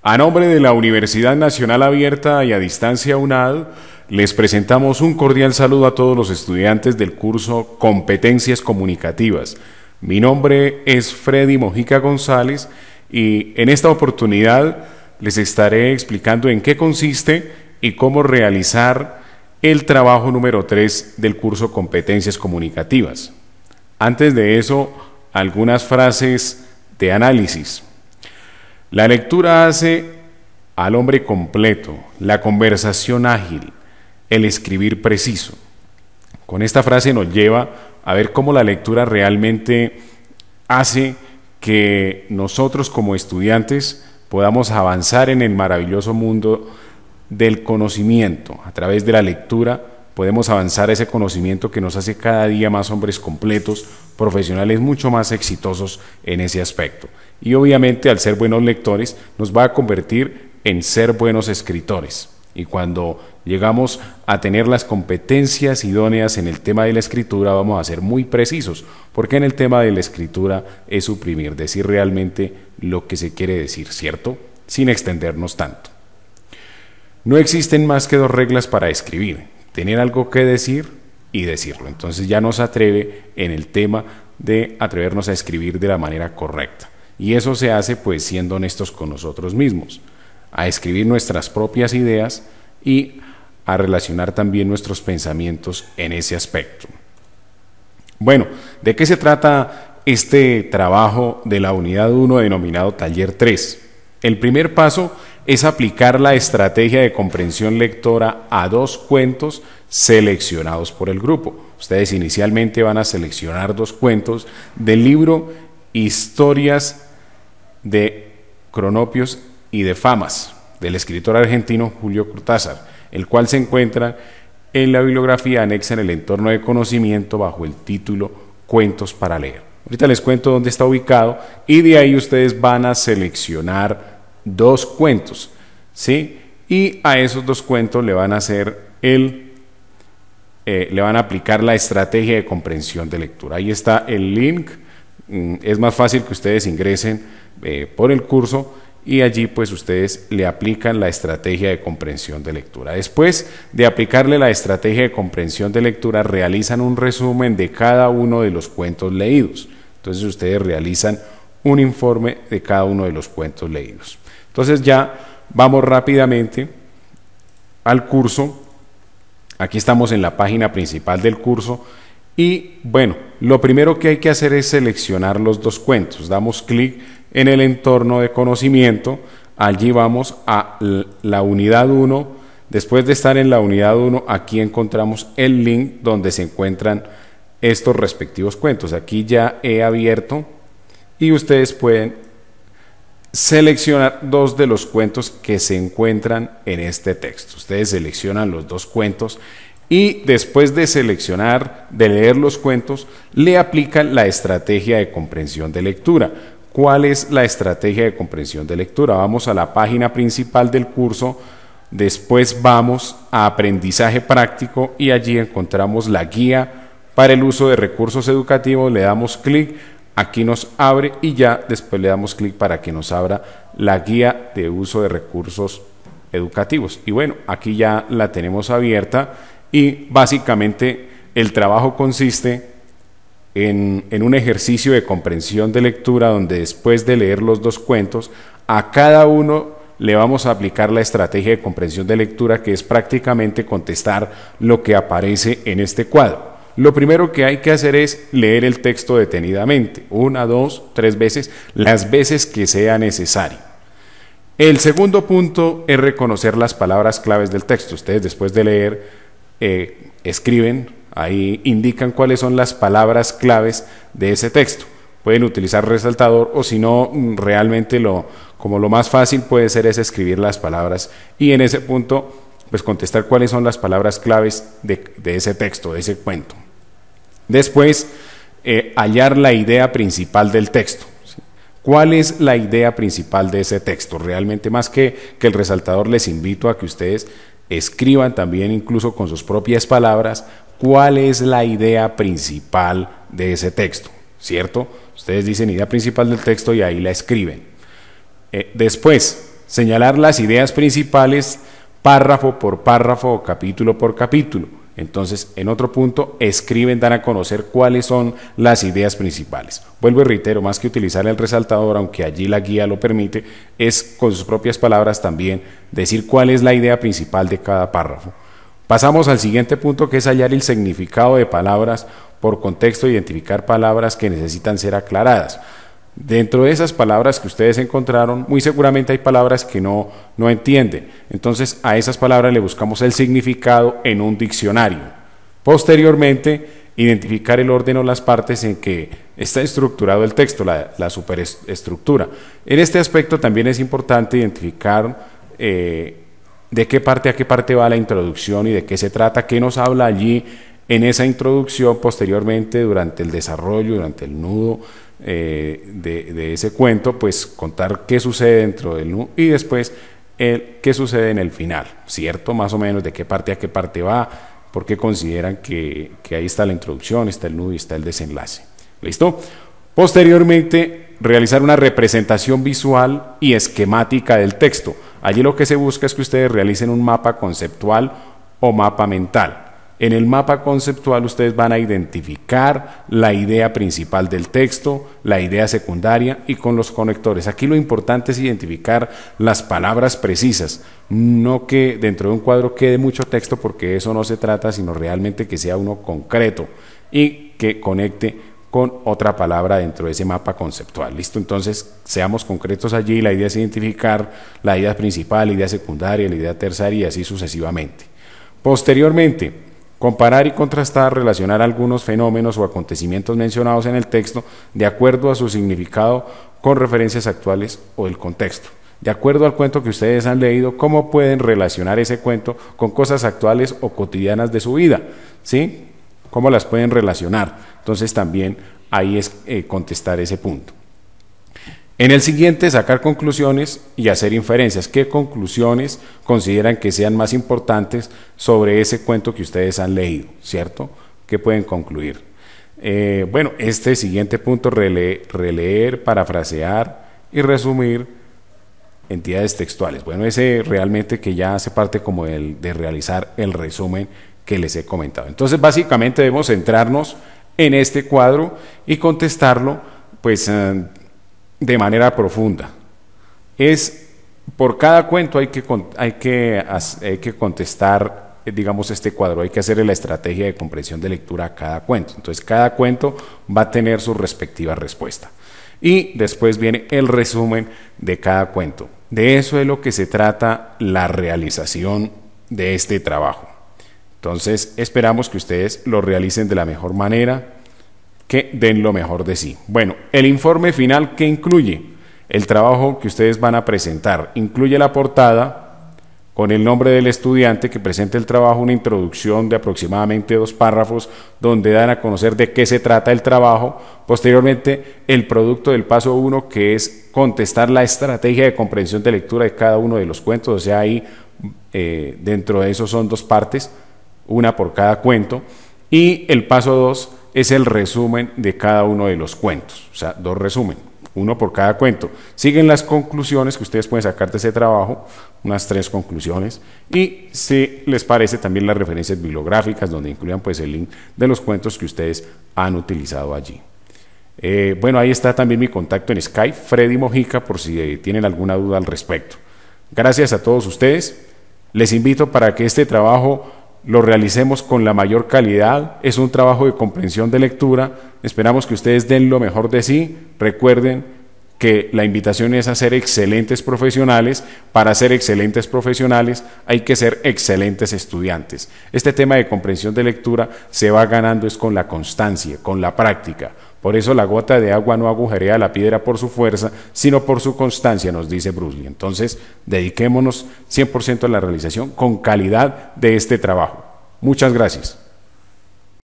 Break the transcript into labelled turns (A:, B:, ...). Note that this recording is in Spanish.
A: A nombre de la Universidad Nacional Abierta y a Distancia UNAD, les presentamos un cordial saludo a todos los estudiantes del curso Competencias Comunicativas. Mi nombre es Freddy Mojica González y en esta oportunidad les estaré explicando en qué consiste y cómo realizar el trabajo número 3 del curso Competencias Comunicativas. Antes de eso, algunas frases de análisis. La lectura hace al hombre completo, la conversación ágil, el escribir preciso. Con esta frase nos lleva a ver cómo la lectura realmente hace que nosotros como estudiantes podamos avanzar en el maravilloso mundo del conocimiento. A través de la lectura podemos avanzar a ese conocimiento que nos hace cada día más hombres completos, profesionales mucho más exitosos en ese aspecto. Y obviamente al ser buenos lectores nos va a convertir en ser buenos escritores. Y cuando llegamos a tener las competencias idóneas en el tema de la escritura vamos a ser muy precisos, porque en el tema de la escritura es suprimir, decir realmente lo que se quiere decir, ¿cierto? Sin extendernos tanto. No existen más que dos reglas para escribir: tener algo que decir y decirlo. Entonces ya nos atreve en el tema de atrevernos a escribir de la manera correcta. Y eso se hace pues siendo honestos con nosotros mismos, a escribir nuestras propias ideas y a relacionar también nuestros pensamientos en ese aspecto. Bueno, ¿de qué se trata este trabajo de la unidad 1 denominado Taller 3? El primer paso es aplicar la estrategia de comprensión lectora a dos cuentos seleccionados por el grupo. Ustedes inicialmente van a seleccionar dos cuentos del libro Historias de Cronopios y de Famas, del escritor argentino Julio Cortázar, el cual se encuentra en la bibliografía anexa en el entorno de conocimiento bajo el título Cuentos para leer. Ahorita les cuento dónde está ubicado y de ahí ustedes van a seleccionar dos cuentos, ¿sí? Y a esos dos cuentos le van a hacer le van a aplicar la estrategia de comprensión de lectura. Ahí está el link. Es más fácil que ustedes ingresen por el curso y allí pues ustedes le aplican la estrategia de comprensión de lectura. Después de aplicarle la estrategia de comprensión de lectura, realizan un resumen de cada uno de los cuentos leídos. Entonces ustedes realizan un informe de cada uno de los cuentos leídos. Entonces ya vamos rápidamente al curso. Aquí estamos en la página principal del curso y bueno, lo primero que hay que hacer es seleccionar los dos cuentos. Damos clic en el entorno de conocimiento, allí vamos a la unidad 1. Después de estar en la unidad 1, aquí encontramos el link donde se encuentran estos respectivos cuentos. Aquí ya he abierto y ustedes pueden seleccionar dos de los cuentos que se encuentran en este texto. Ustedes seleccionan los dos cuentos y después de seleccionar, de leer los cuentos, le aplican la estrategia de comprensión de lectura. ¿Cuál es la estrategia de comprensión de lectura? Vamos a la página principal del curso, después vamos a aprendizaje práctico y allí encontramos la guía para el uso de recursos educativos, le damos clic, aquí nos abre y ya después le damos clic para que nos abra la guía de uso de recursos educativos. Y bueno, aquí ya la tenemos abierta y básicamente el trabajo consiste en un ejercicio de comprensión de lectura donde después de leer los dos cuentos, a cada uno le vamos a aplicar la estrategia de comprensión de lectura, que es prácticamente contestar lo que aparece en este cuadro. Lo primero que hay que hacer es leer el texto detenidamente, 1, 2, 3 veces, las veces que sea necesario. El segundo punto es reconocer las palabras claves del texto. Ustedes después de leer escriben, ahí indican cuáles son las palabras claves de ese texto. Pueden utilizar resaltador o si no, realmente como lo más fácil puede ser es escribir las palabras y en ese punto pues contestar cuáles son las palabras claves de ese texto, de ese cuento. Después, hallar la idea principal del texto. ¿Sí? ¿Cuál es la idea principal de ese texto? Realmente más que el resaltador les invito a que ustedes escriban también incluso con sus propias palabras cuál es la idea principal de ese texto, ¿cierto? Ustedes dicen idea principal del texto y ahí la escriben. Después, señalar las ideas principales párrafo por párrafo o capítulo por capítulo. Entonces, en otro punto, escriben, dan a conocer cuáles son las ideas principales. Vuelvo y reitero, más que utilizar el resaltador, aunque allí la guía lo permite, es con sus propias palabras también decir cuál es la idea principal de cada párrafo. Pasamos al siguiente punto, que es hallar el significado de palabras por contexto, identificar palabras que necesitan ser aclaradas. Dentro de esas palabras que ustedes encontraron, muy seguramente hay palabras que no entienden. Entonces, a esas palabras le buscamos el significado en un diccionario. Posteriormente, identificar el orden o las partes en que está estructurado el texto, la superestructura. En este aspecto también es importante identificar de qué parte a qué parte va la introducción y de qué se trata, qué nos habla allí en esa introducción. Posteriormente, durante el desarrollo, durante el nudo de ese cuento, pues contar qué sucede dentro del nudo y después qué sucede en el final, ¿cierto? Más o menos de qué parte a qué parte va, porque consideran que ahí está la introducción, está el nudo y está el desenlace. ¿Listo? Posteriormente, realizar una representación visual y esquemática del texto. Allí lo que se busca es que ustedes realicen un mapa conceptual o mapa mental. En el mapa conceptual ustedes van a identificar la idea principal del texto, la idea secundaria y con los conectores. Aquí lo importante es identificar las palabras precisas, no que dentro de un cuadro quede mucho texto, porque eso no se trata, sino realmente que sea uno concreto y que conecte con otra palabra dentro de ese mapa conceptual. ¿Listo? Entonces, seamos concretos allí. La idea es identificar la idea principal, la idea secundaria, la idea terciaria y así sucesivamente. Posteriormente, comparar y contrastar, relacionar algunos fenómenos o acontecimientos mencionados en el texto de acuerdo a su significado con referencias actuales o el contexto. De acuerdo al cuento que ustedes han leído, ¿cómo pueden relacionar ese cuento con cosas actuales o cotidianas de su vida? ¿Sí? ¿Cómo las pueden relacionar? Entonces también ahí es contestar ese punto. En el siguiente, sacar conclusiones y hacer inferencias. ¿Qué conclusiones consideran que sean más importantes sobre ese cuento que ustedes han leído? ¿Cierto? ¿Qué pueden concluir? Bueno, este siguiente punto, releer, parafrasear y resumir entidades textuales. Bueno, ese realmente que ya hace parte como de realizar el resumen que les he comentado. Entonces, básicamente debemos centrarnos en este cuadro y contestarlo, pues, de manera profunda. Por cada cuento hay que contestar, digamos, este cuadro, hay que hacerle la estrategia de comprensión de lectura a cada cuento. Entonces, cada cuento va a tener su respectiva respuesta. Y después viene el resumen de cada cuento. De eso es lo que se trata la realización de este trabajo. Entonces, esperamos que ustedes lo realicen de la mejor manera, que den lo mejor de sí. Bueno, el informe final, ¿qué incluye? El trabajo que ustedes van a presentar. Incluye la portada con el nombre del estudiante que presenta el trabajo, una introducción de aproximadamente 2 párrafos donde dan a conocer de qué se trata el trabajo. Posteriormente, el producto del paso 1, que es contestar la estrategia de comprensión de lectura de cada uno de los cuentos. O sea, ahí dentro de eso son 2 partes, una por cada cuento. Y el paso 2 es el resumen de cada uno de los cuentos, o sea, 2 resúmenes, 1 por cada cuento. Siguen las conclusiones que ustedes pueden sacar de ese trabajo, unas 3 conclusiones, y si les parece también las referencias bibliográficas donde incluyan pues el link de los cuentos que ustedes han utilizado allí. Bueno, ahí está también mi contacto en Skype, Freddy Mojica, por si tienen alguna duda al respecto. Gracias a todos ustedes. Les invito para que este trabajo lo realicemos con la mayor calidad. Es un trabajo de comprensión de lectura. Esperamos que ustedes den lo mejor de sí. Recuerden que la invitación es a ser excelentes profesionales. Para ser excelentes profesionales hay que ser excelentes estudiantes. Este tema de comprensión de lectura se va ganando es con la constancia, con la práctica. Por eso la gota de agua no agujerea la piedra por su fuerza, sino por su constancia, nos dice Bruce Lee. Entonces, dediquémonos 100% a la realización con calidad de este trabajo. Muchas gracias.